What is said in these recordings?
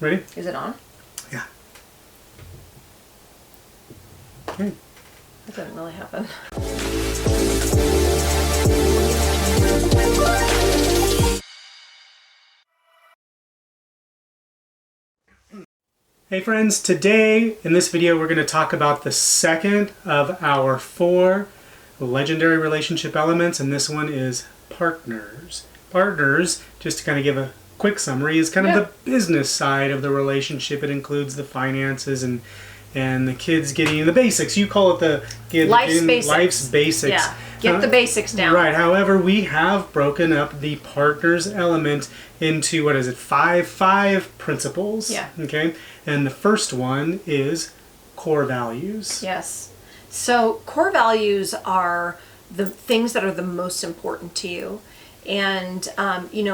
Ready? Is it on? Yeah. Okay. That didn't really happen. Hey friends, today in this video we're going to talk about the second of our 4 legendary relationship elements, and this one is partners. Partners, just to kind of give a quick summary, is kind of the business side of the relationship. It includes the finances and the kids getting the basics. You call it the life's basics. Yeah, get the basics down. Right. However, we have broken up the partners element into, what is it, five principles. Yeah. Okay. And the first one is core values. Yes. So core values are the things that are the most important to you. And,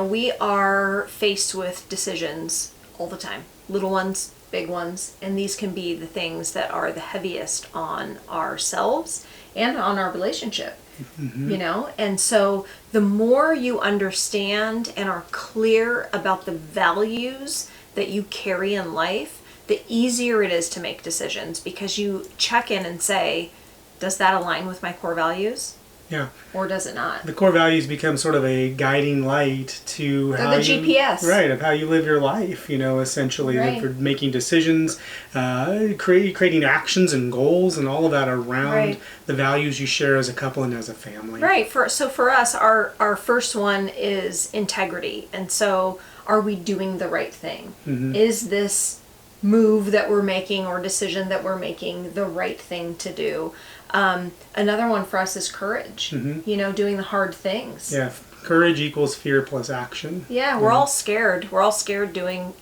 we are faced with decisions all the time, little ones, big ones, and these can be the things that are the heaviest on ourselves and on our relationship. Mm-hmm. And so the more you understand and are clear about the values that you carry in life, the easier it is to make decisions, because you check in and say, does that align with my core values? Yeah. Or does it not? The core values become sort of a guiding light to They're the GPS. Right, of how you live your life, essentially. Right. For making decisions, creating actions and goals and all of that around the values you share as a couple and as a family. Right. So for us, our first one is integrity. And so are we doing the right thing? Mm-hmm. Is this move that we're making or decision that we're making the right thing to do? Another one for us is courage. Mm-hmm. Doing the hard things. Yeah. Courage equals fear plus action. Yeah, we're all scared. We're all scared doing,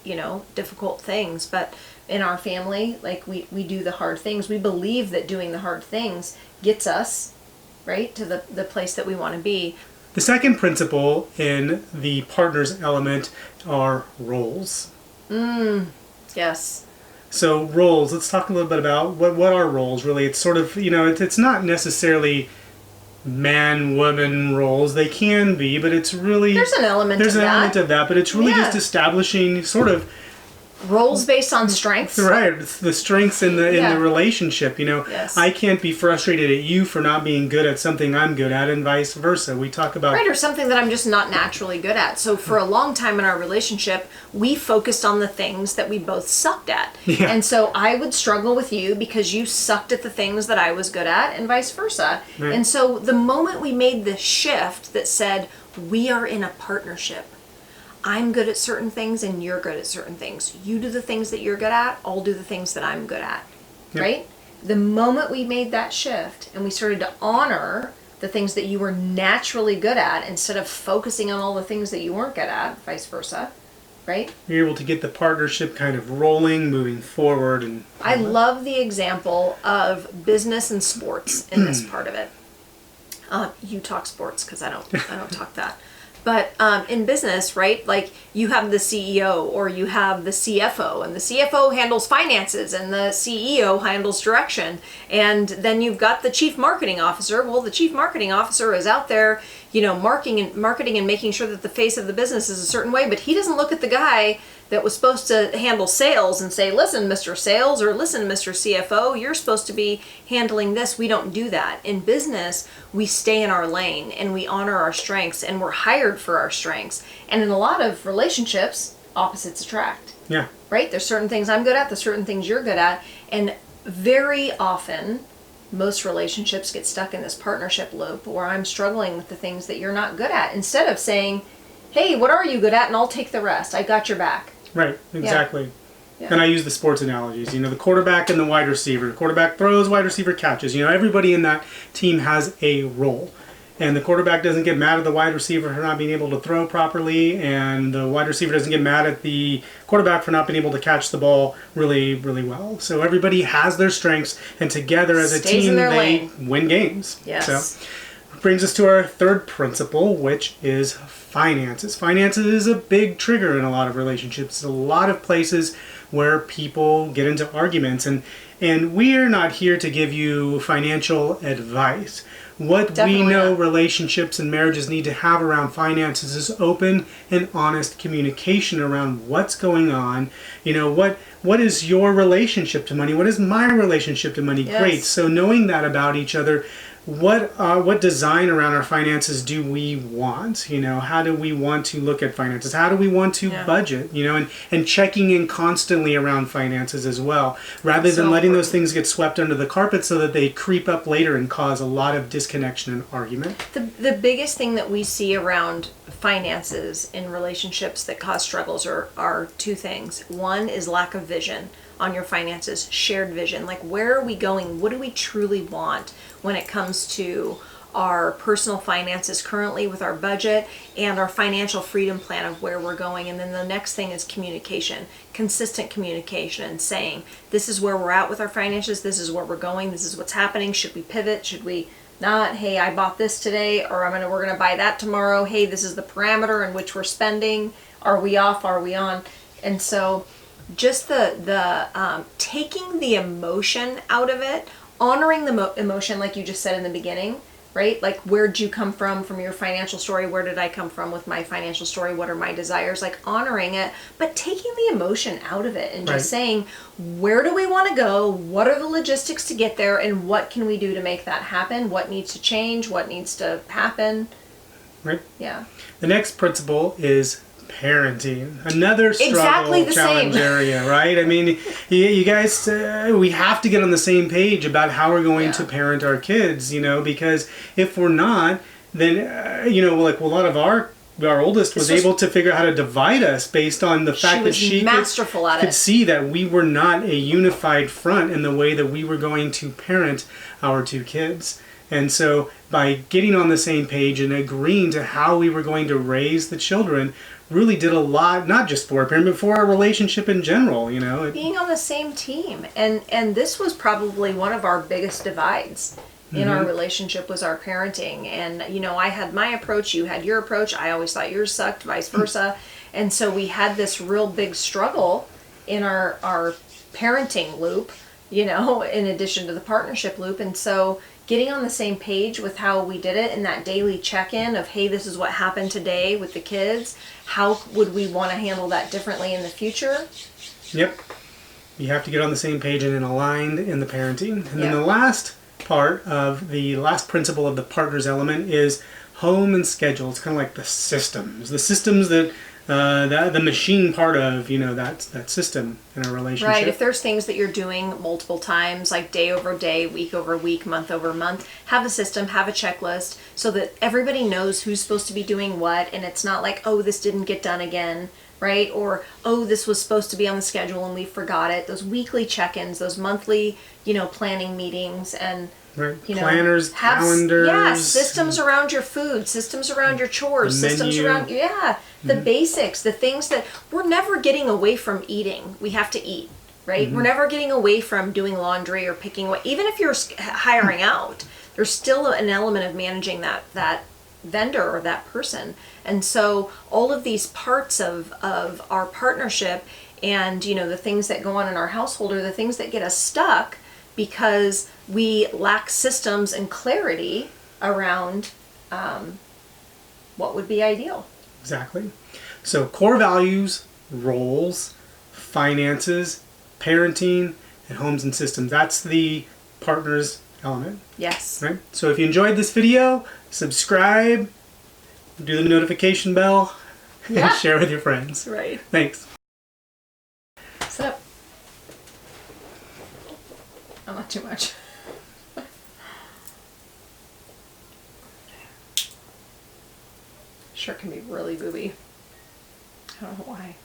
difficult things. But in our family, we do the hard things. We believe that doing the hard things gets us, right, to the place that we want to be. The second principle in the partners element are roles. Yes. So roles, let's talk a little bit about what are roles really. It's sort of, it's not necessarily man-woman roles. They can be, but it's really... There's an element of that. But it's really just establishing sort of roles based on strengths. Right, it's the strengths in the relationship. Yes. I can't be frustrated at you for not being good at something I'm good at, and vice versa. We talk about or something that I'm just not naturally good at. So for a long time in our relationship, we focused on the things that we both sucked at. Yeah. And so I would struggle with you because you sucked at the things that I was good at, and vice versa. Right. And so the moment we made the shift that said we are in a partnership, I'm good at certain things and you're good at certain things. You do the things that you're good at, I'll do the things that I'm good at. Yep. Right? The moment we made that shift and we started to honor the things that you were naturally good at instead of focusing on all the things that you weren't good at, vice versa, right? You're able to get the partnership kind of rolling, moving forward. And I love the example of business and sports in this part of it. You talk sports because I don't talk that. But in business, right, you have the CEO or you have the CFO, and the CFO handles finances and the CEO handles direction. And then you've got the chief marketing officer. Well, the chief marketing officer is out there, marketing and making sure that the face of the business is a certain way, but he doesn't look at the guy that was supposed to handle sales and say, listen, Mr. Sales, or listen, Mr. CFO, you're supposed to be handling this. We don't do that. In business, we stay in our lane and we honor our strengths, and we're hired for our strengths. And in a lot of relationships, opposites attract. Yeah. Right? There's certain things I'm good at, there's certain things you're good at. And very often, most relationships get stuck in this partnership loop where I'm struggling with the things that you're not good at, instead of saying, hey, what are you good at? And I'll take the rest. I got your back. Right, exactly. Yeah. And I use the sports analogies. The quarterback and the wide receiver. The quarterback throws, wide receiver catches. Everybody in that team has a role. And the quarterback doesn't get mad at the wide receiver for not being able to throw properly, and the wide receiver doesn't get mad at the quarterback for not being able to catch the ball really, really well. So everybody has their strengths, and together as a team, they win games. Yes. So brings us to our third principle, which is finances. Finances is a big trigger in a lot of relationships. A lot of places where people get into arguments, and we are not here to give you financial advice. What Definitely we know not. relationships and marriages need to have around finances is open and honest communication around what's going on. What is your relationship to money? What is my relationship to money? Yes. Great. So knowing that about each other, what design around our finances do we want? How do we want to look at finances? How do we want to budget? And checking in constantly around finances as well, rather than letting those things get swept under the carpet so that they creep up later and cause a lot of disconnection and argument. The biggest thing that we see around finances in relationships that cause struggles are two things. One is lack of vision on your finances, shared vision. Like, where are we going? What do we truly want when it comes to our personal finances currently with our budget and our financial freedom plan of where we're going? And then the next thing is communication, consistent communication, and saying, this is where we're at with our finances, this is where we're going, this is what's happening. Should we pivot? Should we not? Hey, I bought this today, or we're gonna buy that tomorrow. Hey, this is the parameter in which we're spending. Are we off? Are we on? And so just the taking the emotion out of it, honoring the emotion, like you just said in the beginning, right? Like, where'd you come from your financial story? Where did I come from with my financial story? What are my desires? Like, honoring it, but taking the emotion out of it and just saying, where do we want to go? What are the logistics to get there? And what can we do to make that happen? What needs to change? What needs to happen? Right. Yeah. The next principle is parenting. Another struggle, Exactly the challenge same. area, right? I mean, you guys, we have to get on the same page about how we're going to parent our kids, because if we're not, then, like a lot of our oldest was able to figure out how to divide us based on the fact that she masterful at could it. see that we were not a unified front in the way that we were going to parent our two kids. And so by getting on the same page and agreeing to how we were going to raise the children really did a lot, not just for our parent, but for our relationship in general, Being on the same team. And this was probably one of our biggest divides in our relationship, was our parenting. And, I had my approach, you had your approach. I always thought yours sucked, vice versa. And so we had this real big struggle in our parenting loop, in addition to the partnership loop. And so getting on the same page with how we did it in that daily check-in of, hey, this is what happened today with the kids. How would we want to handle that differently in the future? Yep. You have to get on the same page and aligned in the parenting. And then the last part of the last principle of the partners element is home and schedule. It's kind of like the systems that the machine part of that system in a relationship. Right. If there's things that you're doing multiple times, like day over day, week over week, month over month, have a system, have a checklist, so that everybody knows who's supposed to be doing what, and it's not like, oh, this didn't get done again, right? Or, oh, this was supposed to be on the schedule and we forgot it. Those weekly check-ins, those monthly, planning meetings, and planners, calendars. Systems around your food, systems around your chores, systems around the basics, the things that we're never getting away from eating. We have to eat, right? We're never getting away from doing laundry or picking away. Even if you're hiring out, there's still an element of managing that vendor or that person. And so all of these parts of our partnership and the things that go on in our household are the things that get us stuck, because we lack systems and clarity around what would be ideal. Exactly. So core values, roles, finances, parenting, and homes and systems. That's the partners element. Yes. Right? So if you enjoyed this video, subscribe, do the notification bell, and share with your friends. Right. Thanks. Sit up. Oh, not too much. Sure can be really booby. I don't know why.